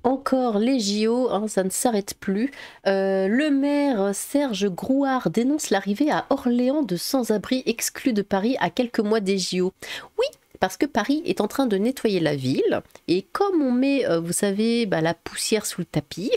Encore les JO, hein, ça ne s'arrête plus. Le maire Serge Grouard dénonce l'arrivée à Orléans de sans-abri exclus de Paris à quelques mois des JO. Oui, parce que Paris est en train de nettoyer la ville, et comme on met, vous savez, la poussière sous le tapis,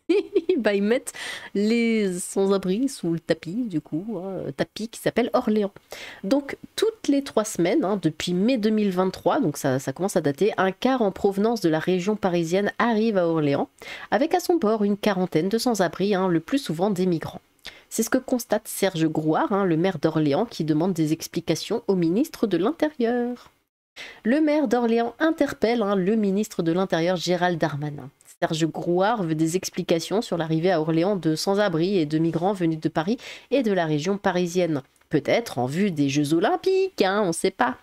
ils mettent les sans-abri sous le tapis, du coup, hein, tapis qui s'appelle Orléans. Donc, toutes les 3 semaines, hein, depuis mai 2023, donc ça commence à dater, un car en provenance de la région parisienne arrive à Orléans, avec à son bord une quarantaine de sans-abri, hein, le plus souvent des migrants. C'est ce que constate Serge Grouard, hein, le maire d'Orléans, qui demande des explications au ministre de l'Intérieur. Le maire d'Orléans interpelle, hein, le ministre de l'Intérieur Gérald Darmanin. Serge Grouard veut des explications sur l'arrivée à Orléans de sans-abri et de migrants venus de Paris et de la région parisienne. Peut-être en vue des Jeux Olympiques, hein, on ne sait pas.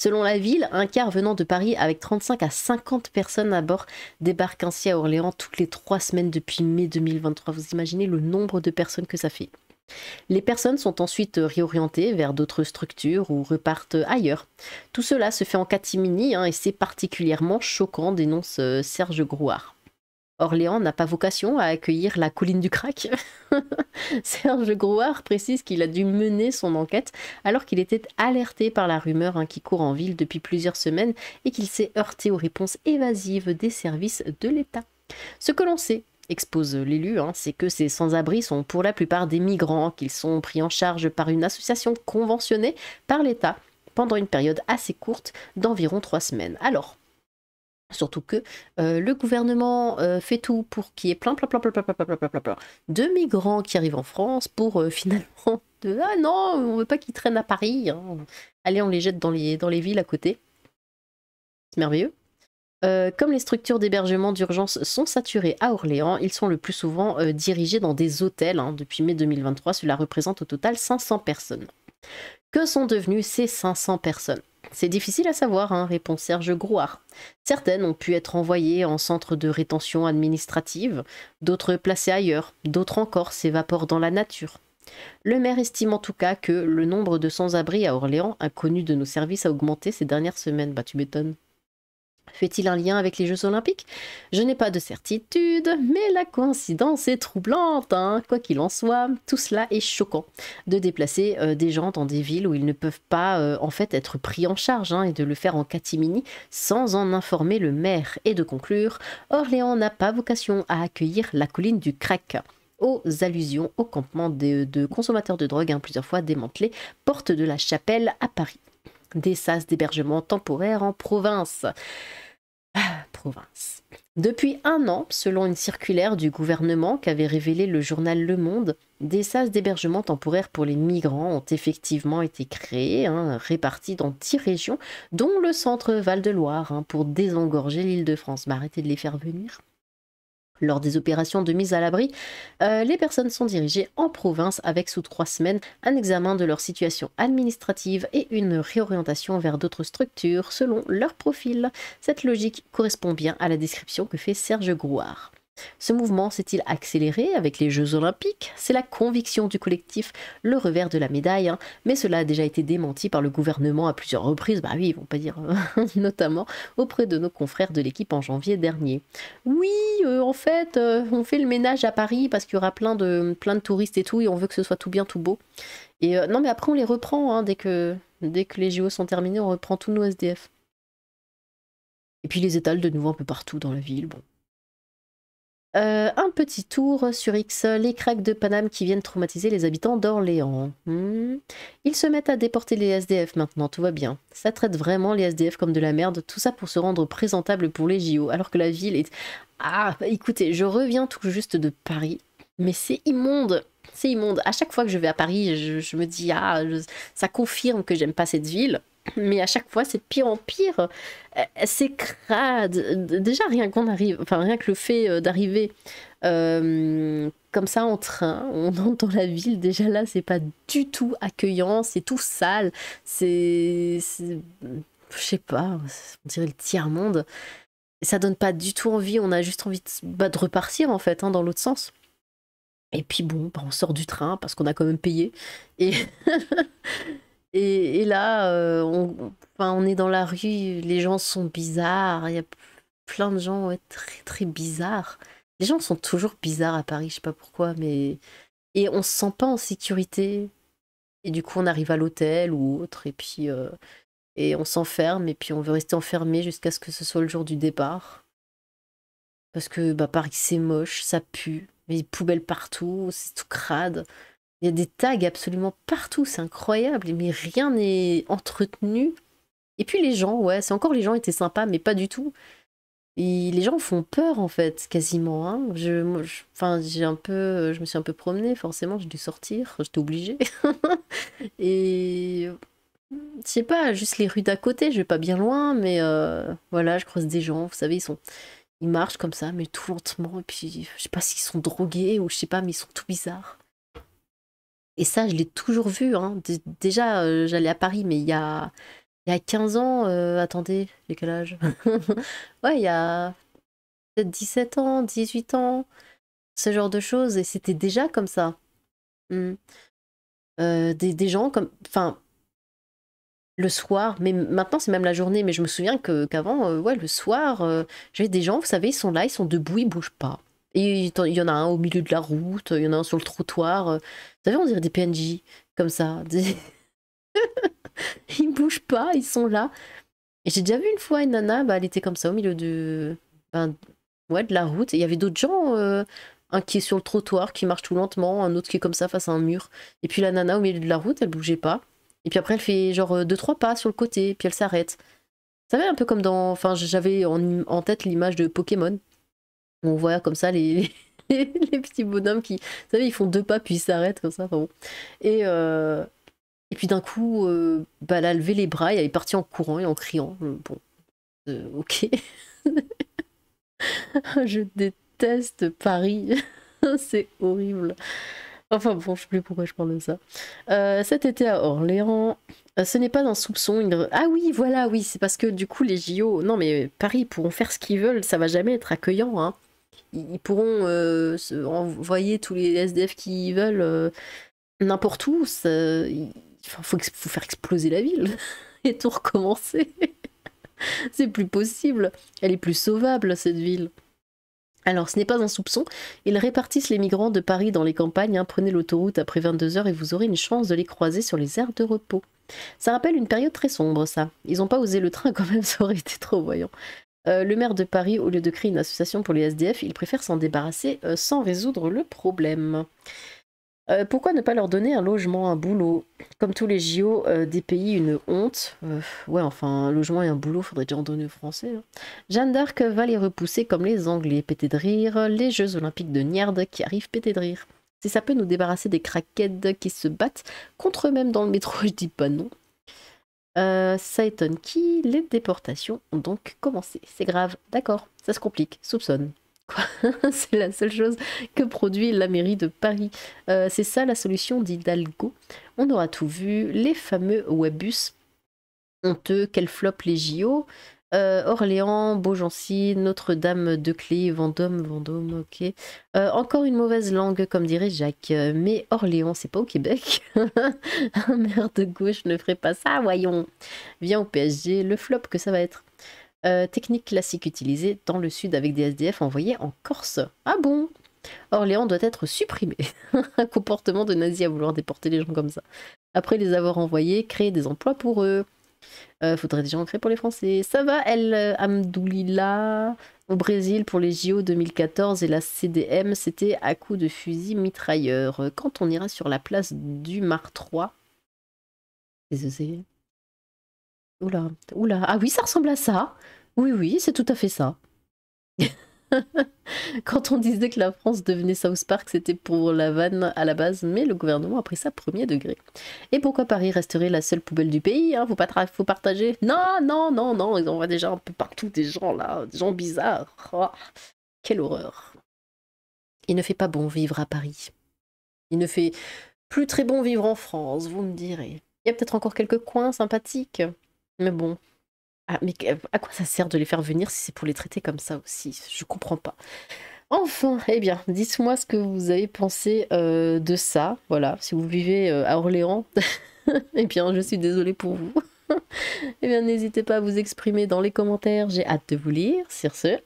Selon la ville, un car venant de Paris avec 35 à 50 personnes à bord débarque ainsi à Orléans toutes les 3 semaines depuis mai 2023. Vous imaginez le nombre de personnes que ça fait. Les personnes sont ensuite réorientées vers d'autres structures ou repartent ailleurs. Tout cela se fait en catimini, hein, et c'est particulièrement choquant, dénonce Serge Grouard. Orléans n'a pas vocation à accueillir la colline du crack. Serge Grouard précise qu'il a dû mener son enquête alors qu'il était alerté par la rumeur, hein, qui court en ville depuis plusieurs semaines et qu'il s'est heurté aux réponses évasives des services de l'État. Ce que l'on sait, expose l'élu, hein, c'est que ces sans-abri sont pour la plupart des migrants, qu'ils sont pris en charge par une association conventionnée par l'État pendant une période assez courte d'environ 3 semaines. Alors, surtout que le gouvernement fait tout pour qu'il y ait plein de migrants qui arrivent en France pour finalement ah non, on veut pas qu'ils traînent à Paris, hein. Allez, on les jette dans les villes à côté. C'est merveilleux. Comme les structures d'hébergement d'urgence sont saturées à Orléans, ils sont le plus souvent dirigés dans des hôtels, hein. Depuis mai 2023, cela représente au total 500 personnes. Que sont devenues ces 500 personnes? C'est difficile à savoir, hein, répond Serge Grouard. Certaines ont pu être envoyées en centre de rétention administrative, d'autres placées ailleurs, d'autres encore s'évaporent dans la nature. Le maire estime en tout cas que le nombre de sans-abri à Orléans, inconnu de nos services, a augmenté ces dernières semaines. Bah tu m'étonnes. Fait-il un lien avec les Jeux Olympiques? Je n'ai pas de certitude, mais la coïncidence est troublante, hein. Quoi qu'il en soit, tout cela est choquant. De déplacer des gens dans des villes où ils ne peuvent pas en fait être pris en charge, hein, et de le faire en catimini sans en informer le maire. Et de conclure, Orléans n'a pas vocation à accueillir la colline du crack. Aux allusions au campement de consommateurs de drogue, hein, plusieurs fois démantelé, porte de la Chapelle à Paris. Des sas d'hébergement temporaire en province. Province. Depuis un an, selon une circulaire du gouvernement qu'avait révélé le journal Le Monde, des sas d'hébergement temporaire pour les migrants ont effectivement été créés, hein, répartis dans 10 régions, dont le centre Val-de-Loire, hein, pour désengorger l'Île-de-France. Mais arrêtez de les faire venir. Lors des opérations de mise à l'abri, les personnes sont dirigées en province avec sous 3 semaines un examen de leur situation administrative et une réorientation vers d'autres structures selon leur profil. Cette logique correspond bien à la description que fait Serge Grouard. Ce mouvement s'est-il accéléré avec les Jeux Olympiques? C'est la conviction du collectif, le revers de la médaille, hein, mais cela a déjà été démenti par le gouvernement à plusieurs reprises, bah oui, ils vont pas dire, notamment auprès de nos confrères de l'équipe en janvier dernier. Oui, en fait, on fait le ménage à Paris parce qu'il y aura plein de touristes et tout, et on veut que ce soit tout bien, tout beau. Et non, mais après on les reprend, hein, dès que les JO sont terminés, on reprend tous nos SDF. Et puis les étale de nouveau un peu partout dans la ville, bon. Un petit tour sur X, les cracks de Paname qui viennent traumatiser les habitants d'Orléans. Ils se mettent à déporter les SDF maintenant, tout va bien. Ça traite vraiment les SDF comme de la merde, tout ça pour se rendre présentable pour les JO, alors que la ville est... Ah, bah écoutez, je reviens tout juste de Paris, mais c'est immonde. C'est immonde. À chaque fois que je vais à Paris, je me dis, ça confirme que j'aime pas cette ville. Mais à chaque fois, c'est de pire en pire. C'est crade. Déjà, rien qu'on arrive, enfin, rien que le fait d'arriver comme ça en train, on entre dans la ville, déjà là, c'est pas du tout accueillant, c'est tout sale, je sais pas, on dirait le tiers-monde. Ça donne pas du tout envie, on a juste envie de repartir en fait, hein, dans l'autre sens. Et puis bon, bah, on sort du train parce qu'on a quand même payé. Et, et là, enfin, on est dans la rue, les gens sont bizarres, il y a plein de gens ouais, très bizarres. Les gens sont toujours bizarres à Paris, je sais pas pourquoi, mais... Et on se sent pas en sécurité. Et du coup, on arrive à l'hôtel ou autre, et on s'enferme, et puis on veut rester enfermé jusqu'à ce que ce soit le jour du départ. Parce que bah, Paris, c'est moche, ça pue, il y a des poubelles partout, c'est tout crade. Il y a des tags absolument partout, c'est incroyable, mais rien n'est entretenu. Et puis les gens, ouais, c'est encore les gens étaient sympas, mais pas du tout. Et les gens font peur en fait, quasiment. Hein. Enfin, je me suis un peu promenée, forcément, j'ai dû sortir, j'étais obligée. Et je sais pas, juste les rues d'à côté, je vais pas bien loin, mais voilà, je croise des gens, vous savez, ils marchent comme ça, mais tout lentement, et puis je sais pas s'ils sont drogués ou je sais pas, mais ils sont tout bizarres. Et ça, je l'ai toujours vu. Hein. Déjà, j'allais à Paris, mais il y a 15 ans, attendez, j'ai quel âge? Ouais, il y a peut-être 17 ans, 18 ans, ce genre de choses, et c'était déjà comme ça. Mm. Des gens comme... Enfin, le soir, mais maintenant c'est même la journée, mais je me souviens qu'avant, ouais, le soir, j'avais des gens, vous savez, ils sont là, ils sont debout, ils bougent pas. Et il y en a un au milieu de la route, il y en a un sur le trottoir. Vous savez, on dirait des PNJ, comme ça. Ils bougent pas, ils sont là. Et j'ai déjà vu une fois une nana, bah, elle était comme ça au milieu ben, ouais, de la route. Et il y avait d'autres gens, un qui est sur le trottoir, qui marche tout lentement, un autre qui est comme ça face à un mur. Et puis la nana au milieu de la route, elle bougeait pas. Et puis après, elle fait genre deux trois pas sur le côté, puis elle s'arrête. Vous savez, un peu comme dans... Enfin, j'avais en tête l'image de Pokémon. Où on voit comme ça les petits bonhommes qui... Vous savez, ils font deux pas, puis ils s'arrêtent comme ça. Enfin bon. Et puis d'un coup, bah, elle a levé les bras et elle est partie en courant et en criant. Bon, ok. Je déteste Paris. C'est horrible. Enfin bon, je sais plus pourquoi je parle de ça. Cet été à Orléans, ce n'est pas un soupçon. Ah oui, voilà, oui, c'est parce que du coup les JO... Non mais Paris, ils pourront faire ce qu'ils veulent, ça va jamais être accueillant. Hein. Ils pourront envoyer tous les SDF qu'ils veulent n'importe où. Faut faire exploser la ville et tout recommencer. C'est plus possible. Elle est plus sauvable, cette ville. Alors, ce n'est pas un soupçon. Ils répartissent les migrants de Paris dans les campagnes. Hein. Prenez l'autoroute après 22 heures et vous aurez une chance de les croiser sur les aires de repos. Ça rappelle une période très sombre, ça. Ils n'ont pas osé le train quand même, ça aurait été trop voyant. Le maire de Paris, au lieu de créer une association pour les SDF, il préfère s'en débarrasser sans résoudre le problème. Pourquoi ne pas leur donner un logement, un boulot? Comme tous les JO des pays, une honte. Ouais, enfin, un logement et un boulot, faudrait déjà en donner aux Français. Hein. Jeanne d'Arc va les repousser comme les Anglais, pété de rire, les Jeux Olympiques de Nierde qui arrivent pété de rire. Si ça peut nous débarrasser des craquettes qui se battent contre eux-mêmes dans le métro, je dis pas non. Ça étonne qui? Les déportations ont donc commencé. C'est grave, d'accord, ça se complique, soupçonne. Quoi. C'est la seule chose que produit la mairie de Paris. C'est ça la solution d'Hidalgo. On aura tout vu. Les fameux Webus honteux, quel flop les JO. Orléans, Beaugency, Notre-Dame de Clé, Vendôme, ok. Encore une mauvaise langue, comme dirait Jacques. Mais Orléans, c'est pas au Québec. Un maire de gauche ne ferait pas ça, voyons. Viens au PSG, le flop que ça va être. Technique classique utilisée dans le sud avec des SDF envoyés en Corse. Ah bon? Orléans doit être supprimé. Un comportement de nazi à vouloir déporter les gens comme ça. Après les avoir envoyés, créer des emplois pour eux. Faudrait déjà en créer pour les Français. Ça va, El Hamdoulillah au Brésil pour les JO 2014 et la CDM, c'était à coups de fusil mitrailleur. Quand on ira sur la place du Mar 3... Désolé. Oula, oula. Ah oui, ça ressemble à ça. Oui, oui, c'est tout à fait ça. Quand on disait que la France devenait South Park, c'était pour la vanne à la base, mais le gouvernement a pris ça premier degré. Et pourquoi Paris resterait la seule poubelle du pays? Hein, faut partager. Non, non, non, non, ils envoient déjà un peu partout des gens là, des gens bizarres. Oh, quelle horreur. Il ne fait pas bon vivre à Paris. Il ne fait plus très bon vivre en France, vous me direz. Il y a peut-être encore quelques coins sympathiques, mais bon. Ah, mais à quoi ça sert de les faire venir si c'est pour les traiter comme ça aussi? Je comprends pas. Enfin, eh bien, dites-moi ce que vous avez pensé de ça. Voilà, si vous vivez à Orléans, eh bien, je suis désolée pour vous. Eh bien, n'hésitez pas à vous exprimer dans les commentaires. J'ai hâte de vous lire. Sur ce,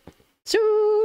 tchou!